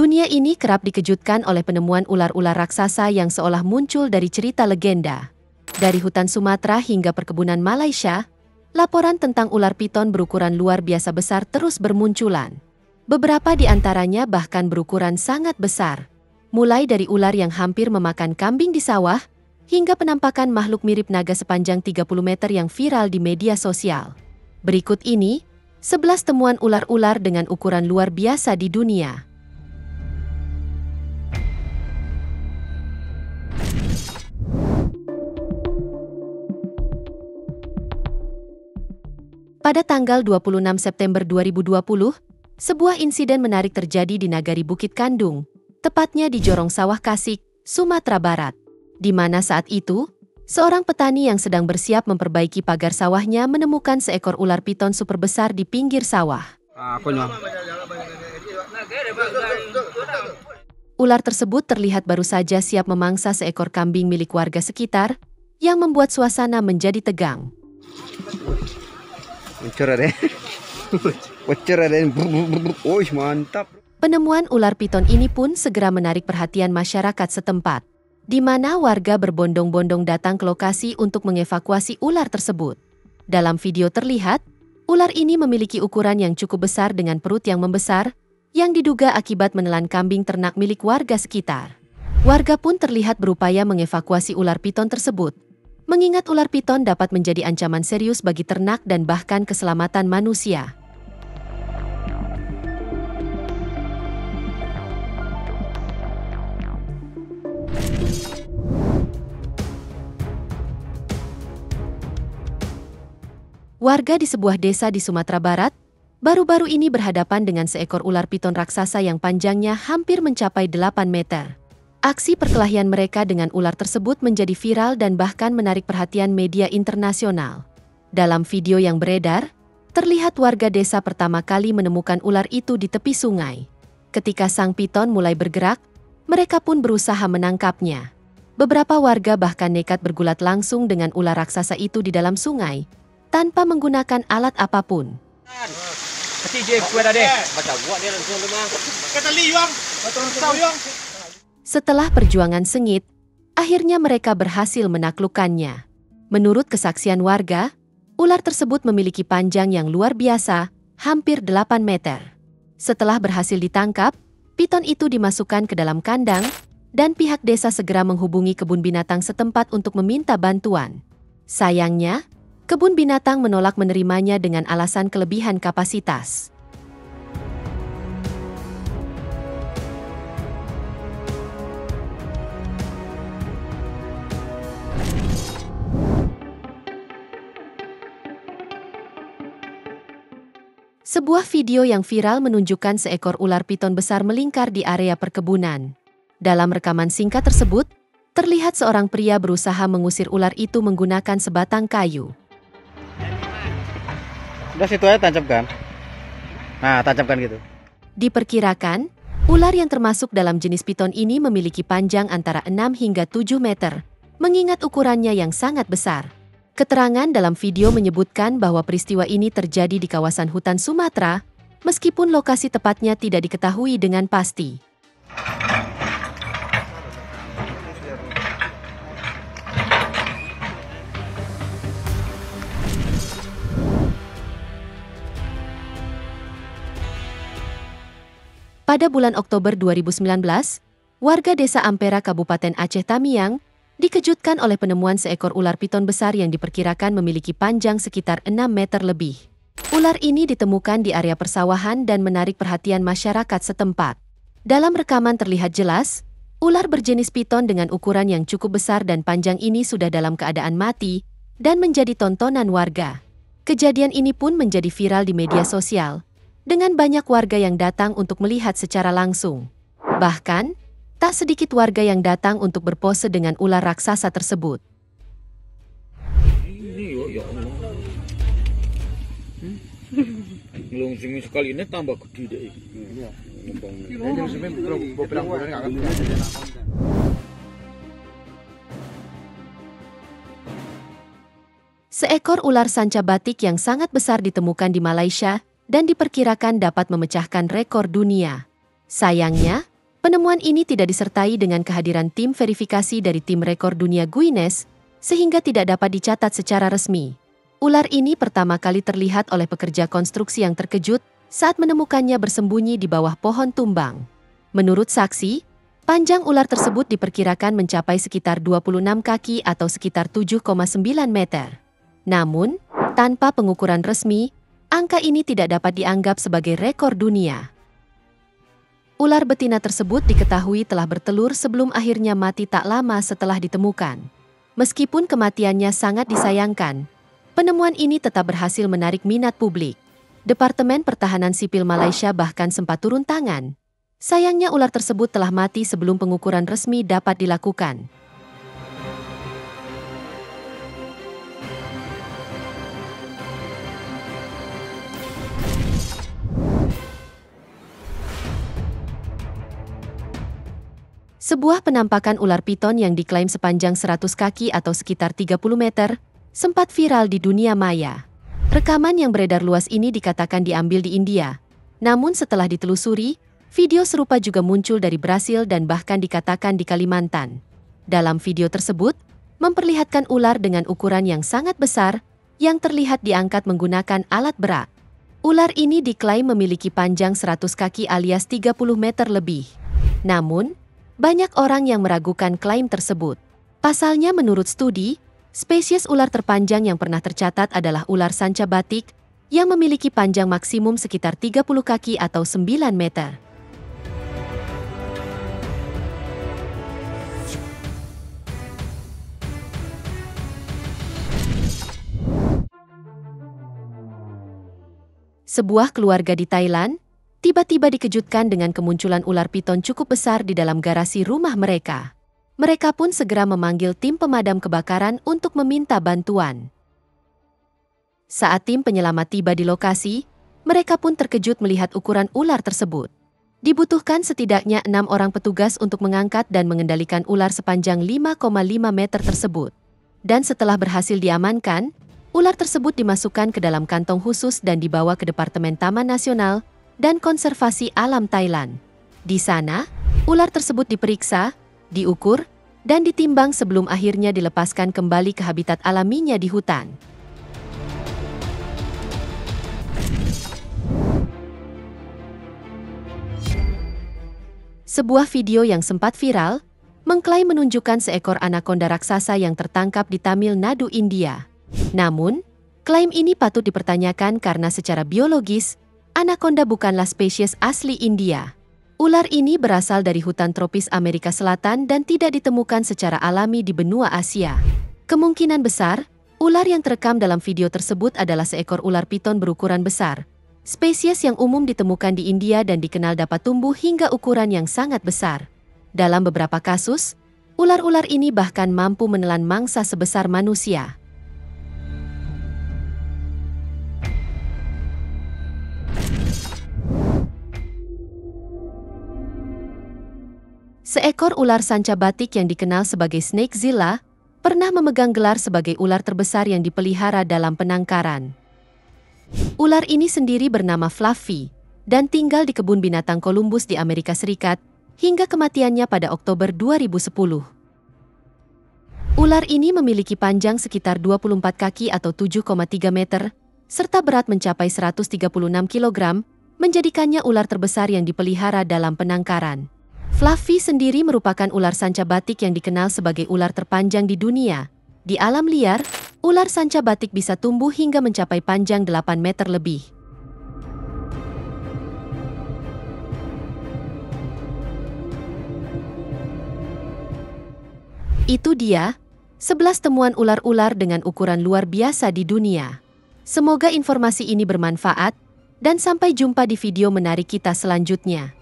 Dunia ini kerap dikejutkan oleh penemuan ular-ular raksasa yang seolah muncul dari cerita legenda. Dari hutan Sumatera hingga perkebunan Malaysia, laporan tentang ular piton berukuran luar biasa besar terus bermunculan. Beberapa di antaranya bahkan berukuran sangat besar. Mulai dari ular yang hampir memakan kambing di sawah, hingga penampakan makhluk mirip naga sepanjang 30 meter yang viral di media sosial. Berikut ini, 11 temuan ular-ular dengan ukuran luar biasa di dunia. Pada tanggal 26 September 2020, sebuah insiden menarik terjadi di Nagari Bukit Kandung, tepatnya di Jorong Sawah Kasik, Sumatera Barat, di mana saat itu, seorang petani yang sedang bersiap memperbaiki pagar sawahnya menemukan seekor ular piton super besar di pinggir sawah. Ular tersebut terlihat baru saja siap memangsa seekor kambing milik warga sekitar, yang membuat suasana menjadi tegang. Mantap. Penemuan ular piton ini pun segera menarik perhatian masyarakat setempat, di mana warga berbondong-bondong datang ke lokasi untuk mengevakuasi ular tersebut. Dalam video terlihat, ular ini memiliki ukuran yang cukup besar dengan perut yang membesar, yang diduga akibat menelan kambing ternak milik warga sekitar. Warga pun terlihat berupaya mengevakuasi ular piton tersebut, mengingat ular piton dapat menjadi ancaman serius bagi ternak dan bahkan keselamatan manusia. Warga di sebuah desa di Sumatera Barat, baru-baru ini berhadapan dengan seekor ular piton raksasa yang panjangnya hampir mencapai 8 meter. Aksi perkelahian mereka dengan ular tersebut menjadi viral dan bahkan menarik perhatian media internasional. Dalam video yang beredar, terlihat warga desa pertama kali menemukan ular itu di tepi sungai. Ketika sang piton mulai bergerak, mereka pun berusaha menangkapnya. Beberapa warga bahkan nekat bergulat langsung dengan ular raksasa itu di dalam sungai, tanpa menggunakan alat apapun. Setelah perjuangan sengit, akhirnya mereka berhasil menaklukkannya. Menurut kesaksian warga, ular tersebut memiliki panjang yang luar biasa, hampir 8 meter. Setelah berhasil ditangkap, piton itu dimasukkan ke dalam kandang, dan pihak desa segera menghubungi kebun binatang setempat untuk meminta bantuan. Sayangnya, kebun binatang menolak menerimanya dengan alasan kelebihan kapasitas. Sebuah video yang viral menunjukkan seekor ular piton besar melingkar di area perkebunan. Dalam rekaman singkat tersebut, terlihat seorang pria berusaha mengusir ular itu menggunakan sebatang kayu. Udah situ aja tancapkan. Nah, tancapkan gitu. Diperkirakan, ular yang termasuk dalam jenis piton ini memiliki panjang antara 6 hingga 7 meter, mengingat ukurannya yang sangat besar. Keterangan dalam video menyebutkan bahwa peristiwa ini terjadi di kawasan hutan Sumatera, meskipun lokasi tepatnya tidak diketahui dengan pasti. Pada bulan Oktober 2019, warga desa Ampera Kabupaten Aceh Tamiang dikejutkan oleh penemuan seekor ular piton besar yang diperkirakan memiliki panjang sekitar 6 meter lebih. Ular ini ditemukan di area persawahan dan menarik perhatian masyarakat setempat. Dalam rekaman terlihat jelas, ular berjenis piton dengan ukuran yang cukup besar dan panjang ini sudah dalam keadaan mati dan menjadi tontonan warga. Kejadian ini pun menjadi viral di media sosial, dengan banyak warga yang datang untuk melihat secara langsung. Bahkan, tak sedikit warga yang datang untuk berpose dengan ular raksasa tersebut. Ini ya Allah. Ngelungsing sekali ini tambah gede deh. Seekor ular sanca batik yang sangat besar ditemukan di Malaysia dan diperkirakan dapat memecahkan rekor dunia. Sayangnya, Penemuan ini tidak disertai dengan kehadiran tim verifikasi dari tim rekor dunia Guinness, sehingga tidak dapat dicatat secara resmi. Ular ini pertama kali terlihat oleh pekerja konstruksi yang terkejut saat menemukannya bersembunyi di bawah pohon tumbang. Menurut saksi, panjang ular tersebut diperkirakan mencapai sekitar 26 kaki atau sekitar 7,9 meter. Namun, tanpa pengukuran resmi, angka ini tidak dapat dianggap sebagai rekor dunia. Ular betina tersebut diketahui telah bertelur sebelum akhirnya mati tak lama setelah ditemukan. Meskipun kematiannya sangat disayangkan, penemuan ini tetap berhasil menarik minat publik. Departemen Pertahanan Sipil Malaysia bahkan sempat turun tangan. Sayangnya ular tersebut telah mati sebelum pengukuran resmi dapat dilakukan. Sebuah penampakan ular piton yang diklaim sepanjang 100 kaki atau sekitar 30 meter, sempat viral di dunia maya. Rekaman yang beredar luas ini dikatakan diambil di India. Namun setelah ditelusuri, video serupa juga muncul dari Brasil dan bahkan dikatakan di Kalimantan. Dalam video tersebut, memperlihatkan ular dengan ukuran yang sangat besar, yang terlihat diangkat menggunakan alat berat. Ular ini diklaim memiliki panjang 100 kaki alias 30 meter lebih. Namun, banyak orang yang meragukan klaim tersebut. Pasalnya menurut studi, spesies ular terpanjang yang pernah tercatat adalah ular sanca batik yang memiliki panjang maksimum sekitar 30 kaki atau 9 meter. Sebuah keluarga di Thailand tiba-tiba dikejutkan dengan kemunculan ular piton cukup besar di dalam garasi rumah mereka. Mereka pun segera memanggil tim pemadam kebakaran untuk meminta bantuan. Saat tim penyelamat tiba di lokasi, mereka pun terkejut melihat ukuran ular tersebut. Dibutuhkan setidaknya 6 orang petugas untuk mengangkat dan mengendalikan ular sepanjang 5,5 meter tersebut. Dan setelah berhasil diamankan, ular tersebut dimasukkan ke dalam kantong khusus dan dibawa ke Departemen Taman Nasional dan Konservasi Alam Thailand. Di sana, ular tersebut diperiksa, diukur, dan ditimbang sebelum akhirnya dilepaskan kembali ke habitat alaminya di hutan. Sebuah video yang sempat viral, mengklaim menunjukkan seekor anakonda raksasa yang tertangkap di Tamil Nadu, India. Namun, klaim ini patut dipertanyakan karena secara biologis, anakonda bukanlah spesies asli India. Ular ini berasal dari hutan tropis Amerika Selatan dan tidak ditemukan secara alami di benua Asia. Kemungkinan besar, ular yang terekam dalam video tersebut adalah seekor ular piton berukuran besar. Spesies yang umum ditemukan di India dan dikenal dapat tumbuh hingga ukuran yang sangat besar. Dalam beberapa kasus, ular-ular ini bahkan mampu menelan mangsa sebesar manusia. Seekor ular sanca batik yang dikenal sebagai Snakezilla pernah memegang gelar sebagai ular terbesar yang dipelihara dalam penangkaran. Ular ini sendiri bernama Fluffy dan tinggal di kebun binatang Columbus di Amerika Serikat hingga kematiannya pada Oktober 2010. Ular ini memiliki panjang sekitar 24 kaki atau 7,3 meter, serta berat mencapai 136 kg, menjadikannya ular terbesar yang dipelihara dalam penangkaran. Fluffy sendiri merupakan ular sanca batik yang dikenal sebagai ular terpanjang di dunia. Di alam liar, ular sanca batik bisa tumbuh hingga mencapai panjang 8 meter lebih. Itu dia, 11 temuan ular-ular dengan ukuran luar biasa di dunia. Semoga informasi ini bermanfaat, dan sampai jumpa di video menarik kita selanjutnya.